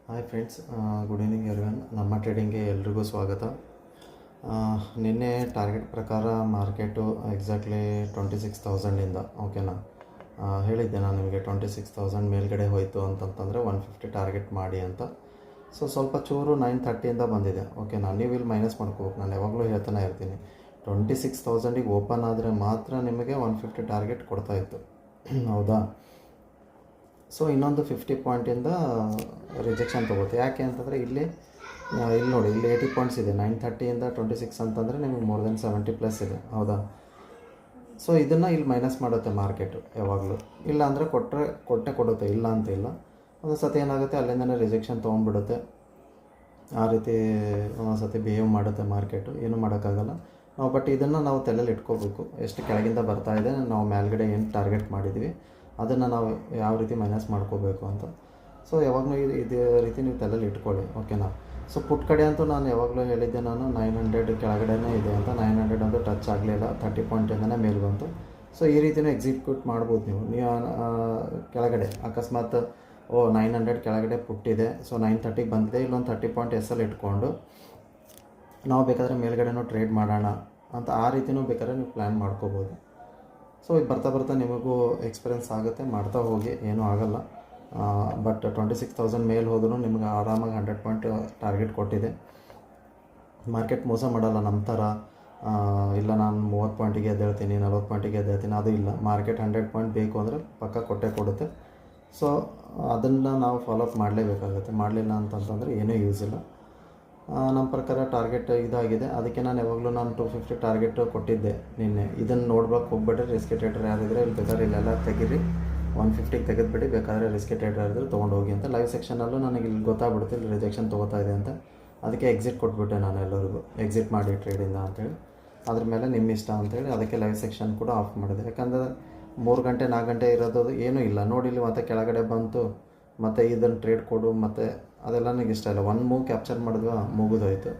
Hi friends, good evening everyone. ನಮ್ಮ ಟ್ರೇಡಿಂಗ್ಗೆ ಎಲ್ರಿಗೂ ಸ್ವಾಗತ. ನಿನ್ನೆ ಟಾರ್ಗೆಟ್ ಪ್ರಕಾರ ಮಾರ್ಕೆಟು ಎಕ್ಸಾಕ್ಟ್ಲಿ 26,000ಇಂದ ಓಕೆನಾ ಹೇಳಿದ್ದೆ ನಾನು ನಿಮಗೆ 26,000 ಮೇಲ್ಗಡೆ ಹೋಯಿತು ಅಂತಂತಂದರೆ 150 ಟಾರ್ಗೆಟ್ ಮಾಡಿ ಅಂತ. ಸ್ವಲ್ಪ ಚೂರು 930ಇಂದ ಬಂದಿದೆ ಓಕೆನಾ. ನೀವು ಇಲ್ಲಿ ಮೈನಸ್ ಮಾಡ್ಕೋಬೇಕು. ನಾನು ಯಾವಾಗಲೂ ಹೇಳ್ತಾನೆ ಇರ್ತೀನಿ, 26,000ಗೆ ಓಪನ್ ಆದರೆ ಮಾತ್ರ ನಿಮಗೆ 150 ಟಾರ್ಗೆಟ್ ಕೊಡ್ತಾಯಿತ್ತು ಹೌದಾ. ಇನ್ನೊಂದು 50 ಪಾಯಿಂಟಿಂದ ರಿಜೆಕ್ಷನ್ ತೊಗೋತೆ. ಯಾಕೆ ಅಂತಂದರೆ ಇಲ್ಲಿ ನೋಡಿ, ಇಲ್ಲಿ 80 ಪಾಯಿಂಟ್ಸ್ ಇದೆ. 930ಇಂದ 26 ಅಂತಂದರೆ ನಿಮಗೆ ಮೋರ್ ದೆನ್ 70+ ಇದೆ ಹೌದಾ. ಇದನ್ನು ಇಲ್ಲಿ ಮೈನಸ್ ಮಾಡುತ್ತೆ ಮಾರ್ಕೆಟು ಯಾವಾಗಲೂ. ಇಲ್ಲ ಅಂದರೆ ಕೊಡುತ್ತೆ, ಇಲ್ಲ ಅಂತ ಇಲ್ಲ. ಒಂದು ಸತಿ ಏನಾಗುತ್ತೆ, ಅಲ್ಲಿಂದನೇ ರಿಜೆಕ್ಷನ್ ತೊಗೊಂಡ್ಬಿಡುತ್ತೆ. ಆ ರೀತಿ ಒಂದು ಸತಿ ಬಿಹೇವ್ ಮಾಡುತ್ತೆ ಮಾರ್ಕೆಟು, ಏನೂ ಮಾಡೋಕ್ಕಾಗಲ್ಲ ನಾವು. ಬಟ್ ಇದನ್ನು ನಾವು ತಲೆಯಲ್ಲಿ ಇಟ್ಕೋಬೇಕು, ಎಷ್ಟು ಕೆಳಗಿಂದ ಬರ್ತಾ ಇದೆ, ನಾವು ಮೇಲ್ಗಡೆ ಏನು ಟಾರ್ಗೆಟ್ ಮಾಡಿದ್ವಿ ಅದನ್ನು ನಾವು ಯಾವ ರೀತಿ ಮೈನಸ್ ಮಾಡ್ಕೋಬೇಕು ಅಂತ. ಯಾವಾಗಲೂ ಇದೇ ರೀತಿ ನೀವು ತಲೆಯಲ್ಲಿ ಇಟ್ಕೊಳ್ಳಿ ಓಕೆನಾ. ಪುಟ್ ಕಡೆ ಅಂತೂ ನಾನು ಯಾವಾಗಲೂ ಹೇಳಿದ್ದೆ, ನಾನು 900 ಕೆಳಗಡೆನೇ ಇದೆ ಅಂತ. 900 ಅಂತೂ ಟಚ್ ಆಗಲಿಲ್ಲ, 30 ಪಾಯಿಂಟಿಂದನೇ ಮೇಲೆ ಬಂತು. ಈ ರೀತಿಯೂ ಎಕ್ಸಿಕ್ಯೂಟ್ ಮಾಡ್ಬೋದು ನೀವು ಕೆಳಗಡೆ ಅಕಸ್ಮಾತ್ 900 ಕೆಳಗಡೆ ಪುಟ್ಟಿದೆ, 930ಗೆ ಬಂದಿದೆ, ಇಲ್ಲೊಂದು 30 ಪಾಯಿಂಟ್ ಎಸ್ಸಲ್ಲಿ ಇಟ್ಕೊಂಡು ನಾವು ಬೇಕಾದರೆ ಮೇಲ್ಗಡೆನೂ ಟ್ರೇಡ್ ಮಾಡೋಣ ಅಂತ ಆ ರೀತಿಯೂ ಬೇಕಾದ್ರೆ ನೀವು ಪ್ಲ್ಯಾನ್ ಮಾಡ್ಕೋಬೋದು. ಇದು ಬರ್ತಾ ನಿಮಗೂ ಎಕ್ಸ್ಪೀರಿಯೆನ್ಸ್ ಆಗುತ್ತೆ, ಮಾಡ್ತಾ ಹೋಗಿ, ಏನೂ ಆಗಲ್ಲ. ಬಟ್ 26,000 ಮೇಲೆ ಹೋದ್ರೂ ನಿಮ್ಗೆ ಆರಾಮಾಗಿ 100 ಪಾಯಿಂಟ್ ಟಾರ್ಗೆಟ್ ಕೊಟ್ಟಿದೆ. ಮಾರ್ಕೆಟ್ ಮೋಸ ಮಾಡಲ್ಲ ನಮ್ಮ ಥರ. ಇಲ್ಲ ನಾನು 30 ಪಾಯಿಂಟಿಗೆ ಎದ್ದೇಳ್ತೀನಿ, 40 ಪಾಯಿಂಟಿಗೆ ಎದ್ದೇಳ್ತೀನಿ, ಅದು ಇಲ್ಲ. ಮಾರ್ಕೆಟ್ 100 ಪಾಯಿಂಟ್ ಬೇಕು ಅಂದರೆ ಪಕ್ಕ ಕೊಡುತ್ತೆ. ಅದನ್ನು ನಾವು ಫಾಲೋಅಪ್ ಮಾಡಲೇಬೇಕಾಗುತ್ತೆ. ಮಾಡಲಿಲ್ಲ ಅಂತಂತಂದರೆ ಏನೂ ಯೂಸ್ ಇಲ್ಲ. ನಮ್ಮ ಪ್ರಕಾರ ಟಾರ್ಗೆಟ್ ಇದಾಗಿದೆ. ಅದಕ್ಕೆ ನಾನು ಯಾವಾಗಲೂ 250 ಟಾರ್ಗೆಟ್ ಕೊಟ್ಟಿದ್ದೆ ನಿನ್ನೆ. ಇದನ್ನು ನೋಡ್ಬೇಕು ಹೋಗ್ಬೇಡ್ರಿ. ರಿಸ್ಕ್ ಟ್ರೇಡರ್ ಯಾರಿದ್ರೆ ಇಲ್ಲಿ ಬೇಕಾದ್ರೆ ಇಲ್ಲೆಲ್ಲ ತೆಗೀರಿ, 150ಗೆ ತೆಗೆದುಬಿಡಿ, ಬೇಕಾದರೆ ರಿಸ್ಕ್ ಟ್ರೇಡರ್ ಇದ್ದರೆ ತೊಗೊಂಡೋಗಿ ಅಂತ. ಲೈವ್ ಸೆಕ್ಷನಲ್ಲೂ ನನಗೆ ಇಲ್ಲಿ ಗೊತ್ತಾಗ್ಬಿಡುತ್ತೆ, ಇಲ್ಲಿ ರಿಜೆಕ್ಷನ್ ತೊಗೋತಾ ಇದೆ ಅಂತ. ಅದಕ್ಕೆ ಎಕ್ಸಿಟ್ ಕೊಟ್ಬಿಟ್ಟೆ ನಾನು ಎಲ್ಲರಿಗೂ, ಎಕ್ಸಿಟ್ ಮಾಡಿ ಟ್ರೇಡಿಂದ ಅಂತೇಳಿ. ಅದ್ರ ಮೇಲೆ ನಿಮ್ಮ ಇಷ್ಟ ಅಂತೇಳಿ ಅದಕ್ಕೆ ಲೈವ್ ಸೆಕ್ಷನ್ ಕೂಡ ಆಫ್ ಮಾಡಿದೆ. ಯಾಕಂದರೆ 3 ಗಂಟೆ 4 ಗಂಟೆ ಇರೋದು ಏನೂ ಇಲ್ಲ. ನೋಡಿ ಇಲ್ಲಿ ಮತ್ತೆ ಕೆಳಗಡೆ ಬಂತು, ಮತ್ತು ಇದನ್ನು ಟ್ರೇಡ್ ಕೊಡು, ಮತ್ತು ಅದೆಲ್ಲ ನನಗೆ ಇಷ್ಟ ಇಲ್ಲ. ಒಂದು ಮೂವ್ ಕ್ಯಾಪ್ಚರ್ ಮಾಡಿದ್ವಾ ಮುಗಿದೋಯ್ತು.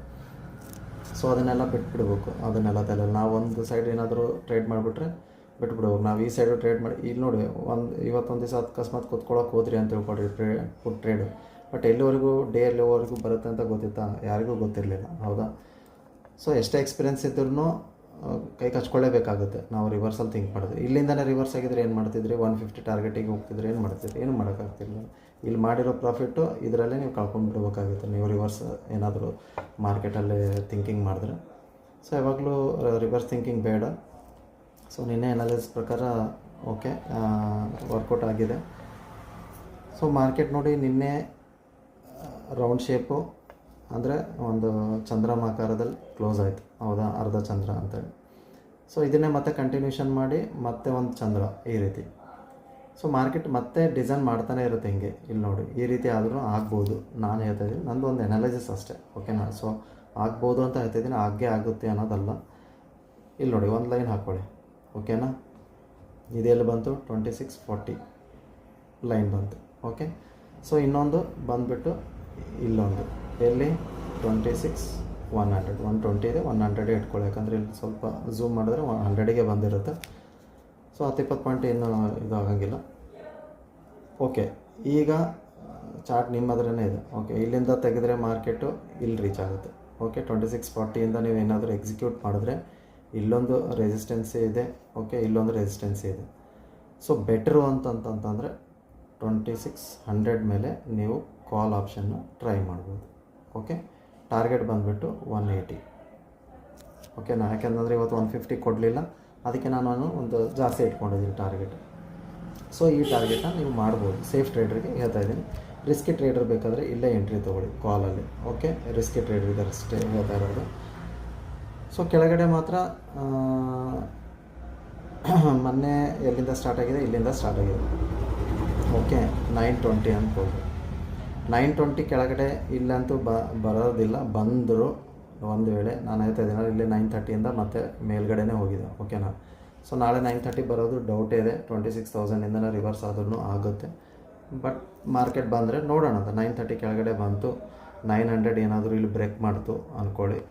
ಅದನ್ನೆಲ್ಲ ಬಿಟ್ಬಿಡ್ಬೇಕು. ಅದನ್ನೆಲ್ಲ ತಲೆಯಲ್ಲಿ ನಾವು ಒಂದು ಸೈಡ್ ಏನಾದರೂ ಟ್ರೇಡ್ ಮಾಡಿಬಿಟ್ರೆ ಬಿಟ್ಬಿಡ್ಬೇಕು. ನಾವು ಈ ಸೈಡು ಟ್ರೇಡ್ ಮಾಡಿ ಇಲ್ಲಿ ನೋಡಿ, ಇವತ್ತೊಂದು ದಿವಸ ಅಕಸ್ಮಾತ್ ಕೂತ್ಕೊಳ್ಳೋಕೆ ಹೋದ್ರಿ ಅಂತ ತಿಳ್ಕೊಡ್ರಿ ಫುಡ್ ಟ್ರೇಡು. ಬಟ್ ಎಲ್ಲಿವರೆಗೂ ಎಲ್ಲಿವರೆಗೂ ಬರುತ್ತೆ ಅಂತ ಗೊತ್ತಿತ್ತಾ? ಯಾರಿಗೂ ಗೊತ್ತಿರಲಿಲ್ಲ ಹೌದಾ. ಎಷ್ಟೇ ಎಕ್ಸ್ಪೀರಿಯೆನ್ಸ್ ಇದ್ರೂ ಕೈ ಕಚ್ಕೊಳ್ಳೇಬೇಕಾಗುತ್ತೆ ನಾವು ರಿವರ್ಸಲ್ಲಿ ಥಿಂಕ್ ಮಾಡಿದ್ರೆ. ಇಲ್ಲಿಂದನೇ ರಿವರ್ಸ್ ಆಗಿದ್ರೆ ಏನು ಮಾಡ್ತಿದ್ರಿ? 150 ಟಾರ್ಗೆಟಿಗೆ ಹೋಗ್ತಿದ್ರೆ ಏನು ಮಾಡ್ತಿದ್ರಿ? ಏನು ಮಾಡೋಕ್ಕಾಗ್ತಿಲ್ಲ. ಇಲ್ಲಿ ಮಾಡಿರೋ ಪ್ರಾಫಿಟ್ಟು ಇದರಲ್ಲೇ ನೀವು ಕಳ್ಕೊಂಡ್ಬಿಡ್ಬೇಕಾಗುತ್ತೆ, ನೀವು ರಿವರ್ಸ್ ಏನಾದರೂ ಮಾರ್ಕೆಟಲ್ಲಿ ಥಿಂಕಿಂಗ್ ಮಾಡಿದ್ರೆ. ಯಾವಾಗಲೂ ರಿವರ್ಸ್ ಥಿಂಕಿಂಗ್ ಬೇಡ. ನಿನ್ನೆ ಅನಾಲಿಸಿಸ್ ಪ್ರಕಾರ ಓಕೆ ವರ್ಕೌಟ್ ಆಗಿದೆ. ಮಾರ್ಕೆಟ್ ನೋಡಿ ನಿನ್ನೆ ರೌಂಡ್ ಶೇಪು, ಅಂದರೆ ಒಂದು ಚಂದ್ರಮಾಕಾರದಲ್ಲಿ ಕ್ಲೋಸ್ ಆಯಿತು ಹೌದಾ, ಅರ್ಧ ಚಂದ್ರ ಅಂತೇಳಿ. ಇದನ್ನೇ ಮತ್ತೆ ಕಂಟಿನ್ಯೂಷನ್ ಮಾಡಿ ಮತ್ತೆ ಒಂದು ಚಂದ್ರ ಈ ರೀತಿ. ಮಾರ್ಕೆಟ್ ಮತ್ತೆ ಡಿಸೈನ್ ಮಾಡ್ತಾನೆ ಇರುತ್ತೆ ಹಿಂಗೆ. ಇಲ್ಲಿ ನೋಡಿ ಈ ರೀತಿ ಆದರೂ ಆಗ್ಬೋದು. ನಾನು ಹೇಳ್ತಾಯಿದ್ದೀನಿ, ನಂದು ಒಂದು ಅನಾಲಿಸಿಸ್ ಅಷ್ಟೇ ಓಕೆನಾ. ಆಗ್ಬೋದು ಅಂತ ಹೇಳ್ತಾಯಿದ್ದೀನಿ, ಆಗೇ ಆಗುತ್ತೆ ಅನ್ನೋದಲ್ಲ. ಇಲ್ಲಿ ನೋಡಿ ಒಂದು ಲೈನ್ ಹಾಕ್ಕೊಳ್ಳಿ ಓಕೆನಾ. ಇದೆಲ್ಲಿ ಬಂತು? 2640 ಲೈನ್ ಬಂತು ಓಕೆ. ಇನ್ನೊಂದು ಬಂದುಬಿಟ್ಟು ಇಲ್ಲೊಂದು ಎಲ್ಲಿ 26,100 120 ಇದೆ, 100 ಇಟ್ಕೊಳ್ಳಿ. ಯಾಕಂದರೆ ಇಲ್ಲಿ ಸ್ವಲ್ಪ ಝೂಮ್ ಮಾಡಿದ್ರೆ 100ಗೆ ಬಂದಿರುತ್ತೆ. 10-20 ಪಾಯಿಂಟ್ ಏನು ಇದು ಆಗಂಗಿಲ್ಲ ಓಕೆ. ಈಗ ಚಾರ್ಟ್ ನಿಮ್ಮದ್ರೇ ಇದೆ ಓಕೆ. ಇಲ್ಲಿಂದ ತೆಗೆದ್ರೆ ಮಾರ್ಕೆಟು ಇಲ್ಲಿ ರೀಚ್ ಆಗುತ್ತೆ ಓಕೆ. 2640ಇಂದ ನೀವು ಏನಾದರೂ ಎಕ್ಸಿಕ್ಯೂಟ್ ಮಾಡಿದ್ರೆ ಇಲ್ಲೊಂದು ರೆಸಿಸ್ಟೆನ್ಸಿ ಇದೆ ಓಕೆ, ಇಲ್ಲೊಂದು ರೆಸಿಸ್ಟೆನ್ಸಿ ಇದೆ. ಬೆಟ್ರು ಅಂತಂತಂದರೆ 2600 ಮೇಲೆ ನೀವು ಕಾಲ್ ಆಪ್ಷನ್ನು ಟ್ರೈ ಮಾಡ್ಬೋದು ಓಕೆ. ಟಾರ್ಗೆಟ್ ಬಂದುಬಿಟ್ಟು 180 ಓಕೆನಾ. ಯಾಕೆಂದರೆ ಇವತ್ತು 150 ಕೊಡಲಿಲ್ಲ, ಅದಕ್ಕೆ ನಾನು ಒಂದು ಜಾಸ್ತಿ ಇಟ್ಕೊಂಡಿದ್ದೀನಿ ಟಾರ್ಗೆಟ್. ಈ ಟಾರ್ಗೆಟನ್ನ ನೀವು ಮಾಡ್ಬೋದು. ಸೇಫ್ ಟ್ರೇಡರ್ಗೆ ಹೇಳ್ತಾ ಇದ್ದೀನಿ. ರಿಸ್ಕಿ ಟ್ರೇಡರ್ ಬೇಕಾದರೆ ಇಲ್ಲೇ ಎಂಟ್ರಿ ತೊಗೊಳ್ಳಿ ಕಾಲಲ್ಲಿ ಓಕೆ. ರಿಸ್ಕಿ ಟ್ರೇಡರ್ ಇದ್ದಾರೆ ಅಷ್ಟೇ ಹೇಳ್ತಾ ಇರೋದು. ಕೆಳಗಡೆ ಮಾತ್ರ ಮೊನ್ನೆ ಎಲ್ಲಿಂದ ಸ್ಟಾರ್ಟ್ ಆಗಿದೆ? ಇಲ್ಲಿಂದ ಸ್ಟಾರ್ಟ್ ಆಗಿದೆ ಓಕೆ. 920 ಅಂದ್ಕೊಳ್ಳಿ. 920 ಕೆಳಗಡೆ ಇಲ್ಲಂತೂ ಬರೋದಿಲ್ಲ. ಬಂದರು ಒಂದು ವೇಳೆ, ನಾನು ಹೇಳ್ತಾ ಇದ್ದೀನಿ ಇಲ್ಲಿ 930ಇಂದ ಮತ್ತೆ ಮೇಲ್ಗಡೆನೇ ಹೋಗಿದೆ ಓಕೆನಾ. ನಾಳೆ 930 ಬರೋದು ಡೌಟೇ ಇದೆ. 26,000ಇಂದನೇ ರಿವರ್ಸ್ ಆದ್ರೂ ಆಗುತ್ತೆ. ಬಟ್ ಮಾರ್ಕೆಟ್ ಬಂದರೆ ನೋಡೋಣ ಅಂತ. 930 ಕೆಳಗಡೆ ಬಂತು, 900 ಏನಾದರೂ ಇಲ್ಲಿ ಬ್ರೇಕ್ ಮಾಡ್ತು ಅಂದ್ಕೊಳ್ಳಿ.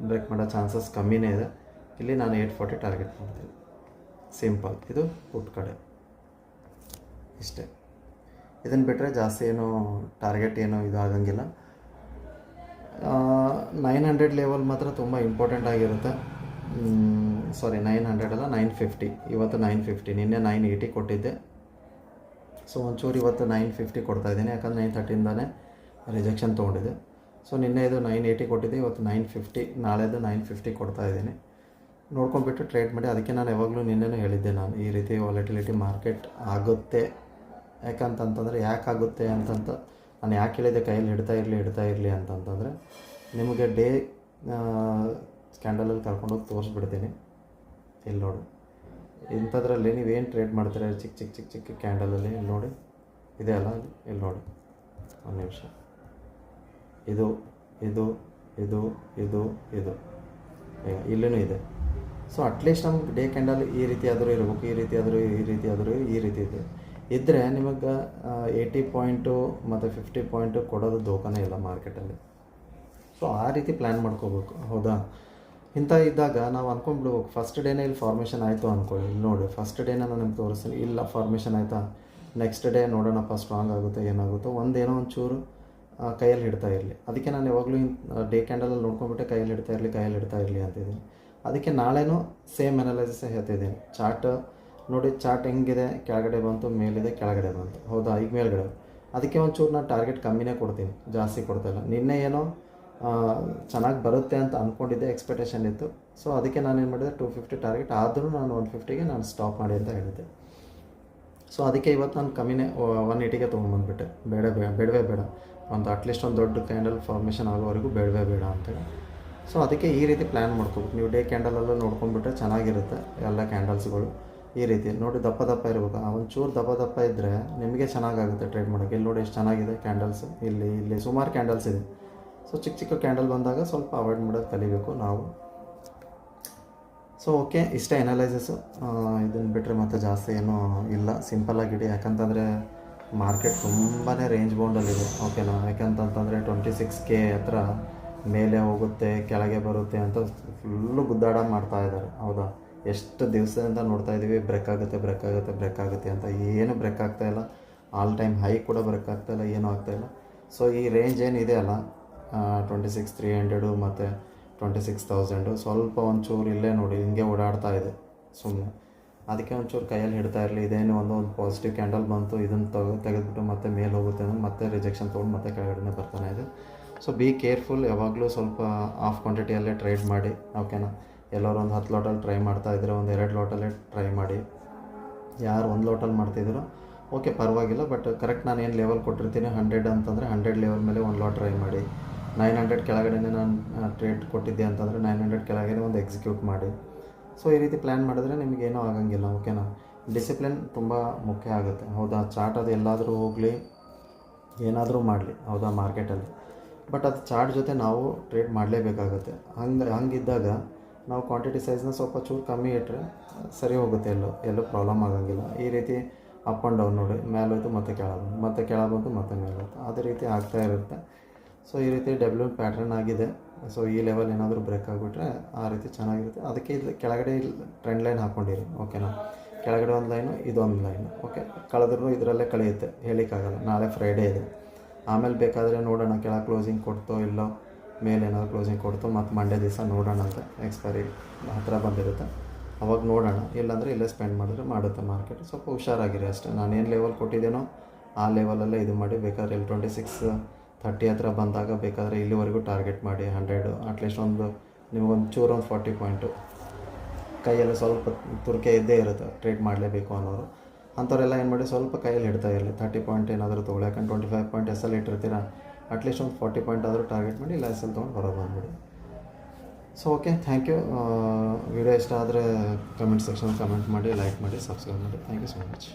ಬ್ರೇಕ್ ಮಾಡೋ ಚಾನ್ಸಸ್ ಕಮ್ಮಿನೇ ಇದೆ. ಇಲ್ಲಿ ನಾನು 840 ಟಾರ್ಗೆಟ್ ಮಾಡ್ತೀನಿ. ಸಿಂಪಲ್. ಇದು ಪುಟ್ ಕಡೆ ಇಷ್ಟೇ. ಇದನ್ನು ಬಿಟ್ಟರೆ ಜಾಸ್ತಿ ಏನು ಟಾರ್ಗೆಟ್ ಏನು ಇದು ಆಗಂಗಿಲ್ಲ. 900 ಲೆವೆಲ್ ಮಾತ್ರ ತುಂಬ ಇಂಪಾರ್ಟೆಂಟ್ ಆಗಿರುತ್ತೆ. ಸಾರಿ 900 ಅಲ್ಲ, 950. ಇವತ್ತು 950, ನಿನ್ನೆ 980 ಕೊಟ್ಟಿದ್ದೆ. ಸೊ ಒಂಚೂರು ಇವತ್ತು 950 ಕೊಡ್ತಾಯಿದ್ದೀನಿ, ಯಾಕಂದರೆ 930ಇಂದಾನೇ ರಿಜೆಕ್ಷನ್ ತೊಗೊಂಡಿದ್ದೆ. ಸೊ ನಿನ್ನೆ ಇದು 980 ಕೊಟ್ಟಿದ್ದೆ, ಇವತ್ತು 950, ನಾಳೆದು 950 ಕೊಡ್ತಾಯಿದ್ದೀನಿ. ನೋಡ್ಕೊಂಡ್ಬಿಟ್ಟು ಟ್ರೇಡ್ ಮಾಡಿ. ಅದಕ್ಕೆ ನಾನು ಯಾವಾಗಲೂ ನಿನ್ನೆನೂ ಹೇಳಿದ್ದೆ, ನಾನು ಈ ರೀತಿ ವಾಲಟಿಲಿಟಿ ಮಾರ್ಕೆಟ್ ಆಗುತ್ತೆ. ಯಾಕಂತಂತಂದರೆ ಯಾಕಾಗುತ್ತೆ ಅಂತಂತ ನಾನು ಯಾಕೆ ಹೇಳಿದೆ ಕೈಯಲ್ಲಿ ಹಿಡ್ತಾ ಇರಲಿ ಅಂತಂತಂದರೆ, ನಿಮಗೆ ಡೇ ಕ್ಯಾಂಡಲಲ್ಲಿ ಕರ್ಕೊಂಡೋಗಿ ತೋರಿಸ್ಬಿಡ್ತೀನಿ. ಇಲ್ಲಿ ನೋಡಿ, ಇಂಥದ್ರಲ್ಲಿ ನೀವೇನು ಟ್ರೇಡ್ ಮಾಡ್ತೀರ ಚಿಕ್ಕ ಕ್ಯಾಂಡಲಲ್ಲಿ ಇಲ್ಲಿ ನೋಡಿ, ಇದೆ ಅಲ್ಲ, ಇಲ್ಲಿ ನೋಡಿ, ಒಂದು ನಿಮಿಷ, ಇದು ಇದು ಇದು ಇದು ಇದು ಇಲ್ಲೂ ಇದೆ. ಸೊ ಅಟ್ಲೀಸ್ಟ್ ನಮಗೆ ಡೇ ಕ್ಯಾಂಡಲ್ ಈ ರೀತಿ ಆದರೂ ಇರಬೇಕು, ಈ ರೀತಿ ಇದೆ ಇದ್ದರೆ ನಿಮಗೆ 80 ಪಾಯಿಂಟು ಮತ್ತು 50 ಪಾಯಿಂಟು ಕೊಡೋದು ದೋಖಾನೇ ಇಲ್ಲ ಮಾರ್ಕೆಟಲ್ಲಿ. ಸೊ ಆ ರೀತಿ ಪ್ಲ್ಯಾನ್ ಮಾಡ್ಕೋಬೇಕು, ಹೌದಾ. ಇಂಥ ಇದ್ದಾಗ ನಾವು ಅಂದ್ಕೊಂಡ್ಬಿಡ್ಬೇಕು, ಫಸ್ಟ್ ಡೇನೇ ಇಲ್ಲಿ ಫಾರ್ಮೇಷನ್ ಆಯಿತು ಅಂದ್ಕೊಳ್ಳಿ. ಇಲ್ಲಿ ನೋಡಿ, ಫಸ್ಟ್ ಡೇನ ನಾನು ನಿಮ್ಗೆ ತೋರಿಸ್ತೀನಿ, ಇಲ್ಲ ಫಾರ್ಮೇಷನ್ ಆಯಿತಾ, ನೆಕ್ಸ್ಟ್ ಡೇ ನೋಡೋಣಪ್ಪ ಸ್ಟ್ರಾಂಗ್ ಆಗುತ್ತೆ ಏನಾಗುತ್ತೋ, ಏನೋ ಒಂಚೂರು ಕೈಯಲ್ಲಿ ಹಿಡ್ತಾ ಇರಲಿ. ಅದಕ್ಕೆ ನಾನು ಯಾವಾಗಲೂ ಡೇ ಕ್ಯಾಂಡಲಲ್ಲಿ ನೋಡ್ಕೊಂಡ್ಬಿಟ್ಟೆ ಕೈಯಲ್ಲಿ ಹಿಡ್ತಾ ಇರಲಿ ಅಂತಿದ್ದೀನಿ. ಅದಕ್ಕೆ ನಾಳೆನೂ ಸೇಮ್ ಅನಾಲಿಸಿಸ್ ಹೇಳ್ತಿದ್ದೀನಿ. ಚಾರ್ಟ್ ನೋಡಿ, ಚಾರ್ಟ್ ಹೆಂಗಿದೆ, ಕೆಳಗಡೆ ಬಂತು, ಮೇಲಿದೆ, ಕೆಳಗಡೆ ಬಂತು, ಹೌದಾ, ಈಗ ಮೇಲ್ಗಡೆ. ಅದಕ್ಕೆ ಒಂಚೂರು ನಾನು ಟಾರ್ಗೆಟ್ ಕಮ್ಮಿನೇ ಕೊಡ್ತೀನಿ, ಜಾಸ್ತಿ ಕೊಡ್ತಾಯಿಲ್ಲ. ನಿನ್ನೆ ಏನೋ ಚೆನ್ನಾಗಿ ಬರುತ್ತೆ ಅಂತ ಅಂದ್ಕೊಂಡಿದ್ದೆ, ಎಕ್ಸ್ಪೆಕ್ಟೇಷನ್ ಇತ್ತು. ಸೊ ಅದಕ್ಕೆ ನಾನು ಏನು ಮಾಡಿದೆ, 250 ಟಾರ್ಗೆಟ್ ಆದರೂ ನಾನು 150ಗೆ ನಾನು ಸ್ಟಾಪ್ ಮಾಡಿ ಅಂತ ಹೇಳಿದ್ದೆ. ಸೊ ಅದಕ್ಕೆ ಇವತ್ತು ನಾನು ಕಮ್ಮಿನೇ 180ಗೆ ತೊಗೊಂಡ್ಬಂದುಬಿಟ್ಟೆ. ಬೇಡವೇ ಬೇಡ, ಒಂದು ಅಟ್ಲೀಸ್ಟ್ ಒಂದು ದೊಡ್ಡ ಕ್ಯಾಂಡಲ್ ಫಾರ್ಮೇಷನ್ ಆಗೋವರೆಗೂ ಬೇಡ ಅಂತೇಳಿ. ಸೊ ಅದಕ್ಕೆ ಈ ರೀತಿ ಪ್ಲ್ಯಾನ್ ಮಾಡ್ಕೋಬೇಕು. ನೀವು ಡೇ ಕ್ಯಾಂಡಲೆಲ್ಲ ನೋಡ್ಕೊಂಡ್ಬಿಟ್ರೆ ಚೆನ್ನಾಗಿರುತ್ತೆ. ಎಲ್ಲ ಕ್ಯಾಂಡಲ್ಸ್ಗಳು ಈ ರೀತಿ ನೋಡಿ, ದಪ್ಪ ಇರಬೇಕು. ಒಂಚೂರು ದಪ್ಪ ಇದ್ದರೆ ನಿಮಗೆ ಚೆನ್ನಾಗಾಗುತ್ತೆ ಟ್ರೇಡ್ ಮಾಡೋಕ್ಕೆ. ಇಲ್ಲಿ ನೋಡಿ ಎಷ್ಟು ಚೆನ್ನಾಗಿದೆ ಕ್ಯಾಂಡಲ್ಸ್, ಇಲ್ಲಿ ಸುಮಾರು ಕ್ಯಾಂಡಲ್ಸ್ ಇದೆ. ಸೊ ಚಿಕ್ಕ ಕ್ಯಾಂಡಲ್ ಬಂದಾಗ ಸ್ವಲ್ಪ ಅವಾಯ್ಡ್ ಮಾಡೋದು ಕಲಿಬೇಕು ನಾವು. ಸೊ ಓಕೆ, ಇಷ್ಟೇ ಅನಲೈಸಸ್ಸು. ಇದನ್ನು ಬಿಟ್ಟರೆ ಮತ್ತೆ ಜಾಸ್ತಿ ಏನೂ ಇಲ್ಲ, ಸಿಂಪಲ್ಲಾಗಿಡಿ. ಯಾಕಂತಂದರೆ ಮಾರ್ಕೆಟ್ ತುಂಬಾ ರೇಂಜ್ ಬೌಂಡಲ್ಲಿದೆ, ಓಕೆನಾ. ಯಾಕಂತಂತಂದರೆ 26K ಹತ್ರ ಮೇಲೆ ಹೋಗುತ್ತೆ, ಕೆಳಗೆ ಬರುತ್ತೆ ಅಂತ ಫುಲ್ಲು ಗುದ್ದಾಡ ಮಾಡ್ತಾಯಿದ್ದಾರೆ, ಹೌದಾ. ಎಷ್ಟು ದಿವಸದಿಂದ ನೋಡ್ತಾ ಇದ್ದೀವಿ, ಬ್ರೇಕ್ ಆಗುತ್ತೆ ಅಂತ. ಏನು ಬ್ರೇಕ್ ಆಗ್ತಾಯಿಲ್ಲ. ಆಲ್ ಟೈಮ್ ಹೈ ಕೂಡ ಬ್ರೇಕ್ ಆಗ್ತಾಯಿಲ್ಲ, ಏನೂ ಆಗ್ತಾಯಿಲ್ಲ. ಸೊ ಈ ರೇಂಜ್ ಏನಿದೆ ಅಲ್ಲ, 26,300 ಮತ್ತು 26,000 ಸ್ವಲ್ಪ ಒಂಚೂರು ಇಲ್ಲೇ ನೋಡಿ ಹಿಂಗೆ ಓಡಾಡ್ತಾ ಇದೆ ಸುಮ್ಮನೆ. ಅದಕ್ಕೆ ಒಂಚೂರು ಕೈಯಲ್ಲಿ ಹಿಡ್ತಾ ಇರಲಿ. ಇದೇನು ಒಂದು ಪಾಸಿಟಿವ್ ಕ್ಯಾಂಡಲ್ ಬಂತು, ಇದನ್ನು ತೆಗೆದುಬಿಟ್ಟು ಮತ್ತೆ ಮೇಲೆ ಹೋಗುತ್ತೆ ಅಂದರೆ ಮತ್ತೆ ರಿಜೆಕ್ಷನ್ ತೊಗೊಂಡು ಮತ್ತೆ ಕೆಳಗಡೆ ಬರ್ತಾನೆ ಇದೆ. So be careful. ಯಾವಾಗಲೂ ಸ್ವಲ್ಪ ಆಫ್ ಕ್ವಾಂಟಿಟಿಯಲ್ಲೇ ಟ್ರೇಡ್ ಮಾಡಿ, ಓಕೆನಾ. ಎಲ್ಲರೂ ಒಂದು 10 ಲೋಟಲ್ಲಿ ಟ್ರೈ ಮಾಡ್ತಾಯಿದ್ರೆ ಒಂದು 2 ಲೋಟಲ್ಲೇ ಟ್ರೈ ಮಾಡಿ. ಯಾರು 1 ಲೋಟಲ್ಲಿ ಮಾಡ್ತಿದ್ದೀರೋ ಓಕೆ ಪರವಾಗಿಲ್ಲ, ಬಟ್ ಕರೆಕ್ಟ್ ನಾನು ಏನು ಲೆವೆಲ್ ಕೊಟ್ಟಿರ್ತೀನಿ 100 ಅಂತಂದರೆ 100 ಲೆವೆಲ್ ಮೇಲೆ 1 ಲೋಟ್ ಟ್ರೈ ಮಾಡಿ. 900 ಕೆಳಗಡೆ ನಾನು ಟ್ರೇಡ್ ಕೊಟ್ಟಿದ್ದೆ ಅಂತಂದರೆ 900 ಕೆಳಗಡೆ ಒಂದು ಎಕ್ಸಿಕ್ಯೂಟ್ ಮಾಡಿ. ಸೊ ಈ ರೀತಿ ಪ್ಲ್ಯಾನ್ ಮಾಡಿದ್ರೆ ನಿಮಗೇನೂ ಆಗಂಗಿಲ್ಲ, ಓಕೆನಾ. ಡಿಸಿಪ್ಲಿನ್ ತುಂಬ ಮುಖ್ಯ ಆಗುತ್ತೆ, ಹೌದಾ. ಚಾರ್ಟ್ ಅದು ಎಲ್ಲಾದರೂ ಹೋಗಲಿ, ಏನಾದರೂ ಮಾಡಲಿ, ಹೌದಾ, ಮಾರ್ಕೆಟಲ್ಲಿ. ಬಟ್ ಅದು ಚಾರ್ಟ್ ಜೊತೆ ನಾವು ಟ್ರೇಡ್ ಮಾಡಲೇಬೇಕಾಗುತ್ತೆ. ಹಂಗಿದ್ದಾಗ ನಾವು ಕ್ವಾಂಟಿಟಿ ಸೈಜ್ನ ಸ್ವಲ್ಪ ಚೂರು ಕಮ್ಮಿ ಇಟ್ಟರೆ ಸರಿ ಹೋಗುತ್ತೆ, ಎಲ್ಲೂ ಪ್ರಾಬ್ಲಮ್ ಆಗಂಗಿಲ್ಲ. ಈ ರೀತಿ ಅಪ್ ಆ್ಯಂಡ್ ಡೌನ್ ನೋಡಿ, ಮೇಲೆ ಹೋಯ್ತು ಮತ್ತೆ ಕೆಳಗೆ ಬಂತು ಮತ್ತೆ ಮೇಲೆ ಹೋಯ್ತು, ಅದೇ ರೀತಿ ಆಗ್ತಾ ಇರುತ್ತೆ. ಸೊ ಈ ರೀತಿ ಡಬ್ಲ್ಯೂ ಪ್ಯಾಟ್ರನ್ ಆಗಿದೆ. ಸೊ ಈ ಲೆವೆಲ್ ಏನಾದರೂ ಬ್ರೇಕ್ ಆಗಿಬಿಟ್ರೆ ಆ ರೀತಿ ಚೆನ್ನಾಗಿರುತ್ತೆ. ಅದಕ್ಕೆ ಇಲ್ಲಿ ಕೆಳಗಡೆ ಟ್ರೆಂಡ್ ಲೈನ್ ಹಾಕ್ಕೊಂಡಿರಿ, ಓಕೆನಾ. ಕೆಳಗಡೆ ಒಂದು ಲೈನು, ಇದೊಂದು ಲೈನು, ಓಕೆ. ಕಳೆದ್ರೂ ಇದರಲ್ಲೇ ಕಳೆಯುತ್ತೆ, ಹೇಳಿಕ್ಕಾಗಲ್ಲ. ನಾಳೆ ಫ್ರೈಡೇ ಇದೆ, ಆಮೇಲೆ ಬೇಕಾದರೆ ನೋಡೋಣ ಕೆಳಗೆ ಕ್ಲೋಸಿಂಗ್ ಕೊಡ್ತೋ ಇಲ್ಲೋ, ಮೇಲೆ ಏನಾದರೂ ಕ್ಲೋಸಿಂಗ್ ಕೊಡ್ತೋ, ಮತ್ತು ಮಂಡೇ ದಿವಸ ನೋಡೋಣ ಅಂತ. ಎಕ್ಸ್ಪೈರಿ ಹತ್ತಿರ ಬಂದಿರುತ್ತೆ, ಅವಾಗ ನೋಡೋಣ. ಇಲ್ಲಾಂದರೆ ಇಲ್ಲೇ ಸ್ಪೆಂಡ್ ಮಾಡಿದ್ರೆ ಮಾಡುತ್ತೆ ಮಾರ್ಕೆಟ್. ಸ್ವಲ್ಪ ಹುಷಾರಾಗಿರಿ ಅಷ್ಟೇ. ನಾನೇನು ಲೆವೆಲ್ ಕೊಟ್ಟಿದ್ದೇನೋ ಆ ಲೆವೆಲಲ್ಲೇ ಇದು ಮಾಡಿ. ಬೇಕಾದರೆ ಇಲ್ಲಿ 2630 ಹತ್ರ ಬಂದಾಗ ಬೇಕಾದರೆ ಇಲ್ಲಿವರೆಗೂ ಟಾರ್ಗೆಟ್ ಮಾಡಿ 100. ಅಟ್ಲೀಸ್ಟ್ ನಿಮಗೊಂದು ಚೂರು ಒಂದು 40 ಪಾಯಿಂಟು ಕೈಯಲ್ಲಿ ಸ್ವಲ್ಪ ತುರ್ಕೆ ಇದ್ದೇ ಇರುತ್ತೆ, ಟ್ರೇಡ್ ಮಾಡಲೇಬೇಕು ಅನ್ನೋರು. ಅಂಥವರೆಲ್ಲ ಏನು ಮಾಡಿ, ಸ್ವಲ್ಪ ಕೈಯಲ್ಲಿ ಹಿಡ್ತಾ ಇರಲಿ. 30 ಪಾಯಿಂಟ್ ಏನಾದರೂ ತೊಗೊಳ್ಳಿ. ಯಾಕಂದ್ರೆ 25 ಪಾಯಿಂಟ್ ಎಸ್ಸಲ್ಲಿ ಇಟ್ಟಿರ್ತೀರ, ಅಟ್ಲೀಸ್ಟ್ ಒಂದು 40 ಪಾಯಿಂಟ್ ಆದರೂ ಟಾರ್ಗೆಟ್ ಮಾಡಿ, ಇಲ್ಲ ಎಸ್ಸಲ್ಲಿ ತೊಗೊಂಡು ಹೊರಗೆ ಬಂದುಬಿಡಿ. So okay, thank you. Video ಇಷ್ಟ ಆದರೆ ಕಮೆಂಟ್ ಸೆಕ್ಷನ್ ಕಮೆಂಟ್ ಮಾಡಿ, ಲೈಕ್ ಮಾಡಿ, ಸಬ್ಸ್ಕ್ರೈಬ್ ಮಾಡಿ. Thank you so much.